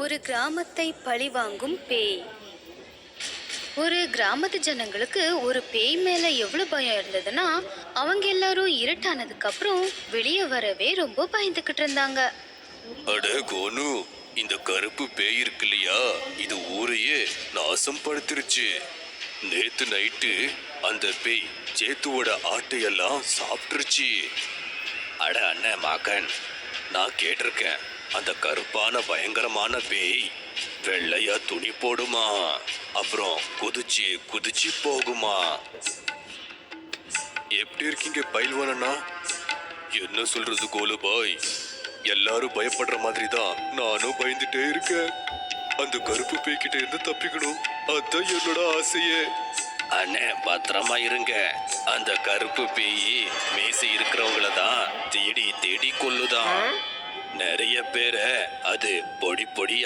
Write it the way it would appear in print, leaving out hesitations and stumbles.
ஒரு கிராமத்தை பழிவாங்கும் பேய். ஒரு கிராமத்து ஜனங்களுக்கு ஒரு பேய் மேல எவ்வளவு பயம் இருந்ததுன்னா, அவங்க எல்லாரும் இருட்டானதுக்கு அப்புறம் வெளியே வரவே ரொம்ப பயந்துகிட்டு இருந்தாங்க. அட கோனு, இந்த கருப்பு பேய் இருக்கு இல்லையா, இது ஊரையே நாசம் படுத்துருச்சு. நேத்து நைட்டு அந்த பேய் சேத்துவோட ஆட்டையெல்லாம் சாப்பிட்டுருச்சு. அட அண்ணன் மாக்கன், நான் கேட்டிருக்கேன், அந்த கருப்பான பயங்கரமான பேய் வெள்ளையா துணி போடுமா, அப்புறம் குதிச்சு குதிச்சு போகுமா. எப்படி இருக்கீங்க பயில்வானா? என்ன சொல்றது கோலுபாய், எல்லாரும் பயப்படுற மாதிரி தான் நானும் பயந்துட்டே இருக்கேன். அந்த கருப்பு பேய்கிட்ட இருந்து தப்பிக்கணும், அதான் என்னோட ஆசையே. அண்ணே பத்திரமா இருங்க, அந்த கருப்பு பேய் மீசை இருக்கிறவங்கள தான் தேடி தேடி கொல்லுதான். நிறைய பேரை அது பொடி பொடி